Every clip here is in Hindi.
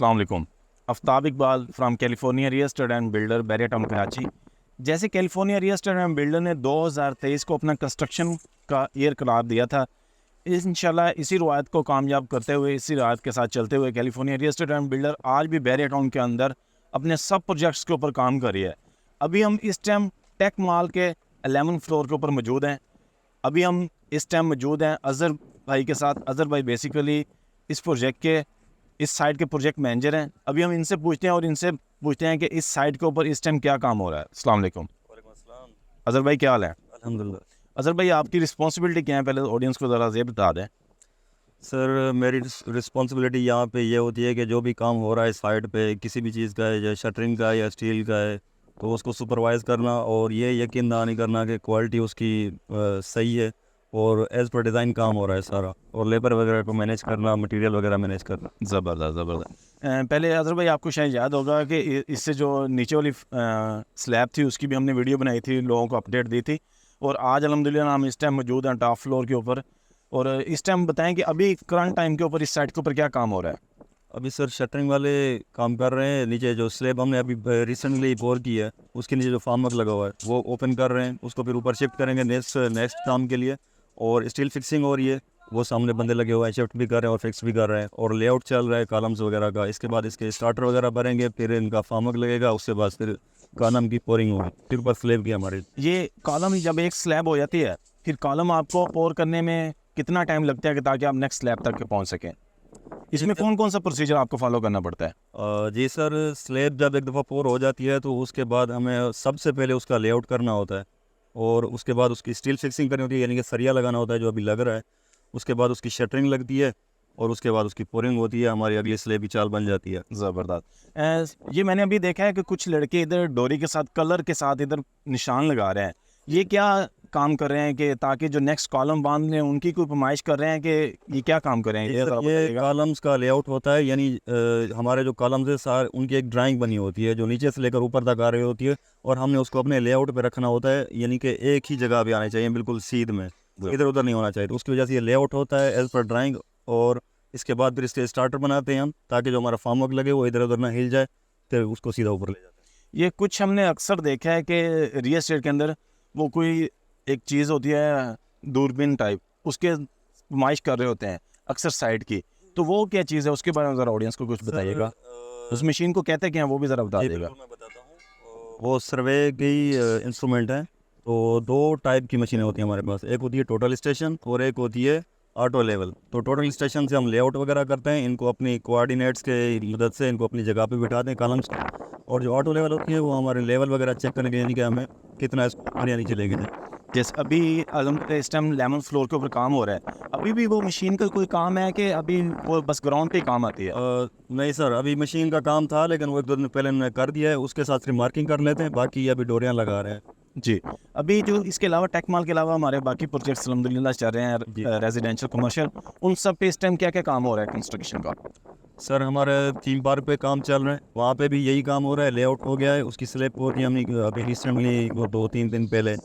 अस्सलाम वालेकुम। Aftab Iqbal from California real estate and builder Bahria town Karachi. जैसे California real estate and builder ने 2023 को अपना कंस्ट्रक्शन का ईयर करार दिया था, इंशाल्लाह इसी रवायत को कामयाब करते हुए, इसी रवायत के साथ चलते हुए California real estate and builder आज भी बैरिया टाउन के अंदर अपने सब प्रोजेक्ट्स के ऊपर काम कर रही है। अभी हम इस टाइम टेक मॉल के 11 फ्लोर के ऊपर मौजूद हैं। अभी हम इस टाइम मौजूद हैं अज़हर भाई के साथ। अज़हर भाई बेसिकली इस प्रोजेक्ट के, इस साइट के प्रोजेक्ट मैनेजर हैं। अभी हम इनसे पूछते हैं और इनसे पूछते हैं कि इस साइट के ऊपर इस टाइम क्या काम हो रहा है। अस्सलाम वालेकुम। अज़हर भाई क्या हाल है? अल्हम्दुलिल्लाह। अज़हर भाई आपकी रिस्पॉन्सिबिलिटी क्या है, पहले ऑडियंस को ज़रा ये बता दें। सर मेरी रिस्पॉन्सिबिलिटी यहाँ पे ये होती है कि जो भी काम हो रहा है साइट पे, किसी भी चीज़ का है, या शटरिंग का है या स्टील का है, तो उसको सुपरवाइज़ करना और ये यकीन दहानी करना कि क्वालिटी उसकी सही है और एज़ पर डिज़ाइन काम हो रहा है सारा, और लेबर वगैरह को मैनेज करना, मटेरियल वगैरह मैनेज करना। ज़बरदस्त ज़बरदस्त। पहले अज़हर भाई आपको शायद याद होगा कि इससे जो नीचे वाली स्लैब थी उसकी भी हमने वीडियो बनाई थी, लोगों को अपडेट दी थी। और आज अल्हम्दुलिल्लाह हम इस टाइम मौजूद हैं टॉप फ्लोर के ऊपर। और इस टाइम बताएं कि अभी करंट टाइम के ऊपर इस साइट के ऊपर क्या काम हो रहा है। अभी सर शटरिंग वाले काम कर रहे हैं। नीचे जो स्लैब हमने अभी रिसेंटली बोर की है, उसके नीचे जो फार्मवर्क लगा हुआ है वो ओपन कर रहे हैं, उसको फिर ऊपर शिफ्ट करेंगे नेक्स्ट काम के लिए। और स्टील फिक्सिंग हो रही है, वो सामने बंदे लगे हुए हैं, शिफ्ट भी कर रहे हैं और फिक्स भी कर रहे हैं। और लेआउट चल रहा है कॉलम्स वगैरह का। इसके बाद इसके स्टार्टर वगैरह भरेंगे, फिर इनका फार्मवर्क लगेगा, उसके बाद फिर कॉलम की पोरिंग होगी, फिर ऊपर स्लैब की हमारी। ये कॉलम जब एक स्लैब हो जाती है, फिर कॉलम आपको पोर करने में कितना टाइम लगता है कि ताकि आप नेक्स्ट स्लैब तक पहुंच सकें? इसमें कौन कौन सा प्रोसीजर आपको फॉलो करना पड़ता है? जी सर, स्लैब जब एक दफ़ा पोर हो जाती है तो उसके बाद हमें सबसे पहले उसका लेआउट करना होता है, और उसके बाद उसकी स्टील फिक्सिंग करनी होती है, यानी कि सरिया लगाना होता है जो अभी लग रहा है। उसके बाद उसकी शटरिंग लगती है और उसके बाद उसकी पोरिंग होती है, हमारी अगली स्लैब की चाल बन जाती है। ज़बरदस्त। ये मैंने अभी देखा है कि कुछ लड़के इधर डोरी के साथ, कलर के साथ इधर निशान लगा रहे हैं। ये क्या काम कर रहे हैं कि ताकि जो नेक्स्ट कॉलम बांध लें, उनकी कोई फरमाइश कर रहे हैं कि ये क्या काम कर रहे हैं? ये कॉलम्स का लेआउट होता है, यानी हमारे जो कॉलम्स है सारे उनकी एक ड्राइंग बनी होती है जो नीचे से लेकर ऊपर तक आ रही होती है, और हमने उसको अपने लेआउट पे रखना होता है, यानी कि एक ही जगह पे आने चाहिए, बिल्कुल सीध में, इधर उधर नहीं होना चाहिए। तो उसकी वजह से ये लेआउट होता है एज पर ड्राइंग। और इसके बाद फिर इसके स्टार्टर बनाते हैं हम, ताकि जो हमारा फार्मवर्क लगे वो इधर उधर ना हिल जाए, फिर उसको सीधा ऊपर ले जाते हैं। ये कुछ हमने अक्सर देखा है कि रियल एस्टेट के अंदर वो कोई एक चीज़ होती है दूरबीन टाइप, उसके नुमाइश कर रहे होते हैं अक्सर साइड की। तो वो क्या चीज़ है, उसके बारे में ज़रा ऑडियंस को कुछ बताइएगा। उस मशीन को कहते क्या हैं वो भी ज़रा बता देगा। मैं बताता हूँ। वो सर्वे की इंस्ट्रूमेंट है। तो दो टाइप की मशीनें होती हैं हमारे पास, एक होती है टोटल स्टेशन और एक होती है ऑटो लेवल। तो टोटल स्टेशन से हम लेआउट वगैरह करते हैं, इनको अपनी कोऑर्डिनेट्स के मदद से इनको अपनी जगह पे बिठाते हैं कॉलम्स। और जो ऑटो लेवल होती है वो हमारे लेवल वगैरह चेक करने के, यानी कि हमें कितना ऊपर या नीचे लेके जाए। जैसे अभी इस टाइम 11 फ्लोर के ऊपर काम हो रहा है, अभी भी वो मशीन का कोई काम है कि अभी वो बस ग्राउंड पे ही काम आती है? नहीं सर, अभी मशीन का काम था, लेकिन वो एक दो दिन पहले हमने कर दिया है। उसके साथ सिर्फ मार्किंग कर लेते हैं, बाकी अभी डोरियाँ लगा रहे हैं। जी। अभी जो इसके अलावा टेक मॉल के अलावा हमारे बाकी प्रोजेक्ट्स अल्हम्दुलिल्लाह चल रहे हैं, रेजिडेंशियल कमर्शियल, उन सब पे इस टाइम क्या क्या काम हो रहा है कंस्ट्रक्शन का? सर हमारे थीम पार्क पे काम चल रहा है, वहाँ पे भी यही काम हो रहा है। लेआउट हो गया है, उसकी स्लैब हो गई हमने अभी रिसेंटली, वो 2-3 दिन पहले,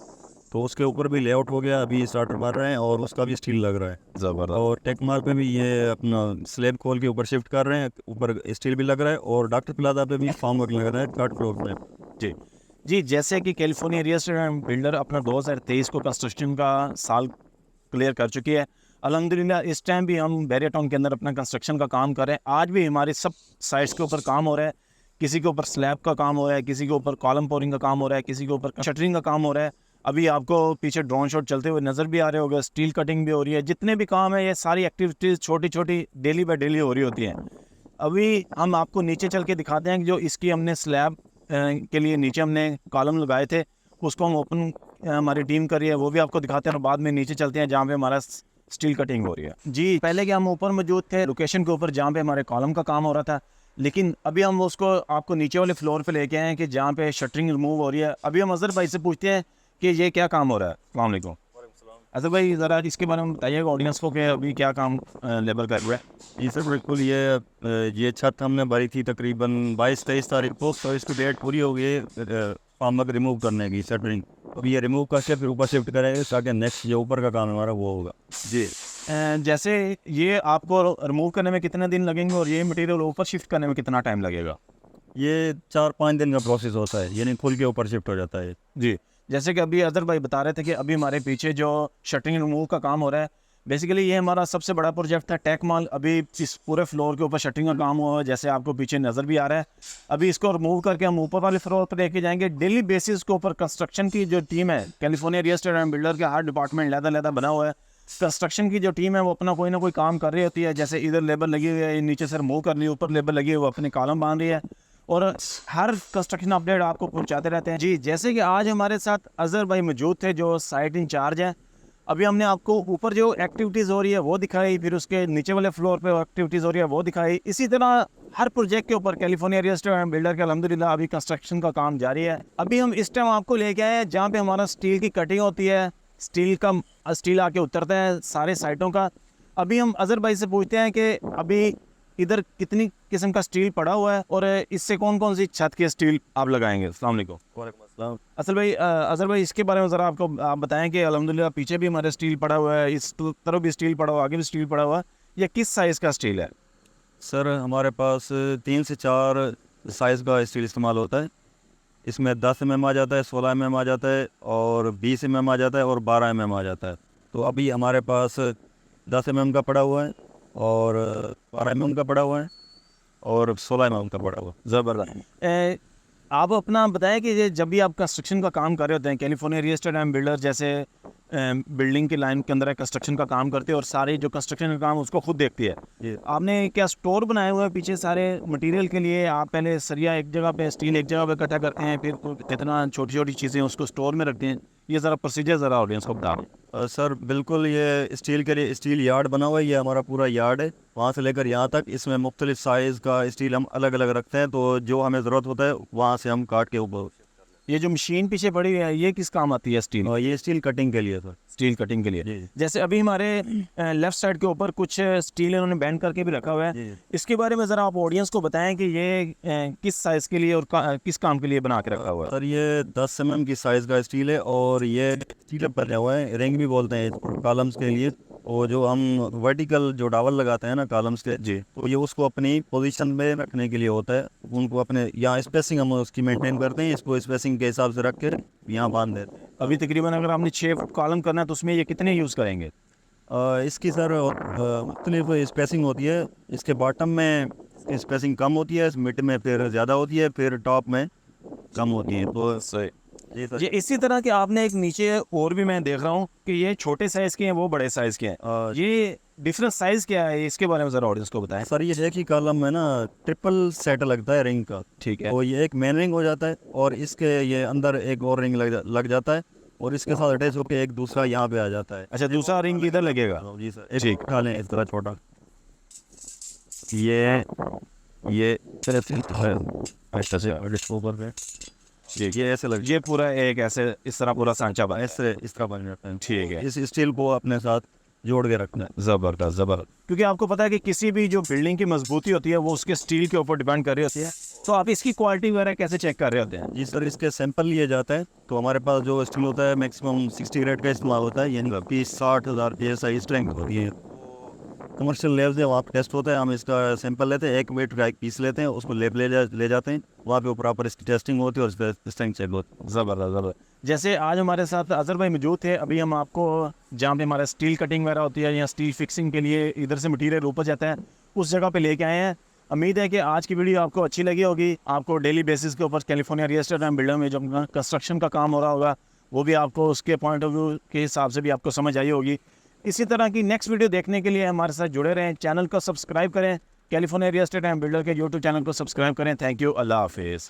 तो उसके ऊपर भी लेआउट हो गया, अभी स्टार्टर भर रहे हैं और उसका भी स्टील लग रहा है। ज़बरदस्त। और टेक मार्क पे भी ये अपना स्लैब खोल के ऊपर शिफ्ट कर रहे हैं, ऊपर स्टील भी लग रहा है। और डॉक्टर प्लाजा पे भी फार्म वर्क लग रहा है 3rd फ्लोर पे। जी जी। जैसे कि California real estate and builder अपना 2023 को कंस्ट्रक्शन का साल क्लियर कर चुकी है अल्हम्दुलिल्लाह। इस टाइम भी हम बैरिया टाउन के अंदर अपना कंस्ट्रक्शन का काम कर रहे हैं। आज भी हमारे सब साइट्स के ऊपर काम हो रहा है। किसी के ऊपर स्लैब का काम हो रहा है, किसी के ऊपर कॉलम पोरिंग का काम हो रहा है, किसी के ऊपर शटरिंग का काम हो रहा है। अभी आपको पीछे ड्रोन शॉट चलते हुए नज़र भी आ रहे होंगे, स्टील कटिंग भी हो रही है। जितने भी काम है, ये सारी एक्टिविटीज़ छोटी छोटी डेली बाय डेली हो रही होती हैं। अभी हम आपको नीचे चल के दिखाते हैं कि जो इसकी हमने स्लैब के लिए नीचे हमने कॉलम लगाए थे, उसको हम ओपन हमारी टीम कर रही है, वो भी आपको दिखाते हैं। और बाद में नीचे चलते हैं जहाँ पे हमारा स्टील कटिंग हो रही है। जी, पहले के हम ऊपर मौजूद थे लोकेशन के ऊपर जहाँ पे हमारे कॉलम का काम हो रहा था, लेकिन अभी हम उसको आपको नीचे वाले फ्लोर पे लेके आए हैं कि जहाँ पे शटरिंग रिमूव हो रही है। अभी हम अज़हर भाई से पूछते हैं कि ये क्या काम हो रहा है। अस्सलाम वालेकुम। अज़हर भाई ज़रा इसके बारे में बताइएगा ऑडियंस को कि अभी क्या काम लेबर कर रहा है। जी सर बिल्कुल। ये छत हमने भरी थी तकरीबन 22-23 तारीख को, तो इसकी डेट पूरी हो गई है फार्म वर्क रिमूव करने की, शटरिंग। अभी ये रिमूव करके फिर ऊपर शिफ्ट करेंगे ताकि नेक्स्ट जो ऊपर का काम हमारा वो होगा। जी। जैसे ये आपको रिमूव करने में कितने दिन लगेंगे और ये मटेरियल ऊपर शिफ्ट करने में कितना टाइम लगेगा? ये 4-5 दिन का प्रोसेस होता है, यानी खुल के ऊपर शिफ्ट हो जाता है। जी। जैसे कि अभी अदर भाई बता रहे थे कि अभी हमारे पीछे जो शटरिंग रिमूव का काम हो रहा है, बेसिकली ये हमारा सबसे बड़ा प्रोजेक्ट था टेक मॉल। अभी इस पूरे फ्लोर के ऊपर शटरिंग का काम हुआ है, जैसे आपको पीछे नज़र भी आ रहा है। अभी इसको रिमूव करके हम ऊपर वाले फ्लोर पर लेके जाएंगे। डेली बेसिस के ऊपर कंस्ट्रक्शन की जो टीम है, California real estate and builder के हर डिपार्टमेंट लहदा बना हुआ है। कंस्ट्रक्शन की जो टीम है वो अपना कोई ना कोई काम कर रही होती है। जैसे इधर लेबर लगी हुई है, नीचे से रिमूव कर ली, ऊपर लेबर लगी हुई है, वो अपने कॉलम बांध रही है और हर कंस्ट्रक्शन अपडेट आपको पहुंचाते रहते हैं। जी, जैसे कि आज हमारे साथ अजहर भाई मौजूद थे जो साइट इंचार्ज हैं। अभी हमने आपको ऊपर जो एक्टिविटीज़ हो रही है वो दिखाई, फिर उसके नीचे वाले फ्लोर पे एक्टिविटीज़ हो रही है वो दिखाई। इसी तरह हर प्रोजेक्ट के ऊपर California real estate and builder के अल्हम्दुलिल्लाह अभी कंस्ट्रक्शन का काम जारी है। अभी हम इस टाइम आपको लेके आए हैं जहाँ पे हमारा स्टील की कटिंग होती है, स्टील आके उतरता है सारे साइटों का। अभी हम अजहर भाई से पूछते हैं कि अभी इधर कितनी किस्म का स्टील पड़ा हुआ है और इससे कौन कौन सी छत के स्टील आप लगाएंगे। अस्सलाम वालेकुम। असल भाई अजहर भाई इसके बारे में ज़रा आप बताएं कि अल्हम्दुलिल्लाह पीछे भी हमारे स्टील पड़ा हुआ है, इस तरफ भी स्टील पड़ा हुआ है, आगे भी स्टील पड़ा हुआ है। ये किस साइज़ का स्टील है? सर हमारे पास 3 से 4 साइज़ का स्टील इस्तेमाल होता है। इसमें 10 mm आ जाता है, 16 mm आ जाता है और 20 mm आ जाता है और 12 mm आ जाता है। तो अभी हमारे पास 10 mm का पड़ा हुआ है और 12 mm का पड़ा हुआ है और 16 mm का पड़ा हुआ है। ज़बरदस्त। आप अपना बताएं कि ये जब भी आप कंस्ट्रक्शन का काम कर रहे होते हैं, California real estate and builder जैसे बिल्डिंग की लाइन के अंदर कंस्ट्रक्शन का काम करते हैं और सारे जो कंस्ट्रक्शन का काम उसको खुद देखती है। आपने क्या स्टोर बनाया हुआ है पीछे सारे मटेरियल के लिए? आप पहले सरिया एक जगह पे, स्टील एक जगह पे इकट्ठा करते हैं, फिर कितना छोटी छोटी चीज़ें उसको स्टोर में रखते हैं? ये ज़रा प्रोसीजर ज़रा ऑडियंस को बता दें। सर बिल्कुल, ये स्टील के लिए स्टील यार्ड बना हुआ है। ये हमारा पूरा यार्ड है, वहाँ से लेकर यहाँ तक इसमें मुख्तलिफ साइज़ का स्टील हम अलग अलग रखते हैं। तो जो हमें ज़रूरत होता है वहाँ से हम काट के ऊपर। ये जो मशीन पीछे पड़ी हुई है ये किस काम आती है स्टील? ये स्टील कटिंग के लिए सर। स्टील कटिंग के लिए। जी। जैसे अभी हमारे लेफ्ट साइड के ऊपर कुछ स्टील इन्होंने बैंड करके भी रखा हुआ है। जी। इसके बारे में ज़रा आप ऑडियंस को बताएं कि ये किस साइज़ के लिए और किस काम के लिए बना के रखा हुआ है? सर ये 10 mm की साइज़ का स्टील है और ये स्टील बना हुआ है, रिंग भी बोलते हैं कॉलम्स के लिए। और जो हम वर्टिकल जो डावल लगाते हैं ना कॉलम्स के, जी, तो ये उसको अपनी पोजीशन में रखने के लिए होता है। उनको अपने यहाँ स्पेसिंग हम उसकी मेंटेन करते हैं, इसको स्पेसिंग के हिसाब से रख कर यहाँ बांध देते हैं। अभी तकरीबन अगर आपने 6 फुट कॉलम करना है तो उसमें ये कितने यूज़ करेंगे? इसकी सर मुख्तलिफ स्पेसिंग होती है। इसके बॉटम में स्पेसिंग कम होती है, मिड में फिर ज़्यादा होती है, फिर टॉप में कम होती है। तो सही। जी सर। ये इसी तरह के आपने एक नीचे और भी मैं देख रहा हूँ कि ये छोटे साइज़ के हैं, वो बड़े साइज़ के हैं। ये डिफरेंट साइज़ क्या है, इसके बारे में ज़रा ऑडियंस को बताएं। सर ये एक ही कॉलम में ना ट्रिपल सेट लगता है रिंग का। ठीक है। तो ये एक मेन रिंग हो जाता है और इसके ये अंदर एक और रिंग लग जाता है और इसके साथ अटैच होकर एक दूसरा यहाँ पे आ जाता है। अच्छा, दूसरा रिंग इधर लगेगा? जी सर। ठीक। उठा लें इस तरह छोटा। ये अच्छा से ऊपर पे ये ऐसे लग, ये पूरा एक ऐसे इस तरह पूरा सांचा बना है। ऐसे इस तरह बन जाता है। ठीक है। इस स्टील को अपने साथ जोड़ के रखना है। ज़बरदस्त ज़बरदस्त। क्योंकि आपको पता है कि किसी भी जो बिल्डिंग की मजबूती होती है वो उसके स्टील के ऊपर डिपेंड कर रही होती है। तो आप इसकी क्वालिटी वगैरह कैसे चेक कर रहे होते हैं? जी सर, इसके सैंपल लिए जाता है। तो हमारे पास जो स्टील होता है मैक्सिमम 60 ग्रेड का इस्तेमाल होता है, यानी कि 60,000 जैसा स्ट्रेंथ होती है। कमर्शियल लैब से वहाँ टेस्ट होता है, हम इसका सैंपल लेते हैं, 1 मीटर का एक पीस लेते हैं, उसको लैब ले जाते हैं, वहाँ पे प्रॉपर इसकी टेस्टिंग होती है और इसका स्ट्रेंथ चेक होती है। ज़बरदस्त ज़बरदस्त। जैसे आज हमारे साथ अजहर भाई मौजूद थे। अभी हम आपको जहाँ पे हमारा स्टील कटिंग वगैरह होती है या स्टील फिक्सिंग के लिए इधर से मटीरियल ऊपर जाता है उस जगह पे लेके आए हैं। उम्मीद है कि आज की वीडियो आपको अच्छी लगी होगी। आपको डेली बेसिस के ऊपर California real estate and builder में जो कंस्ट्रक्शन का काम हो रहा होगा वो भी आपको उसके पॉइंट ऑफ व्यू के हिसाब से भी आपको समझ आई होगी। इसी तरह की नेक्स्ट वीडियो देखने के लिए हमारे साथ जुड़े रहें। चैनल को सब्सक्राइब करें, California real estate and builder के यूट्यूब चैनल को सब्सक्राइब करें। Thank you. अल्लाह हाफिज़।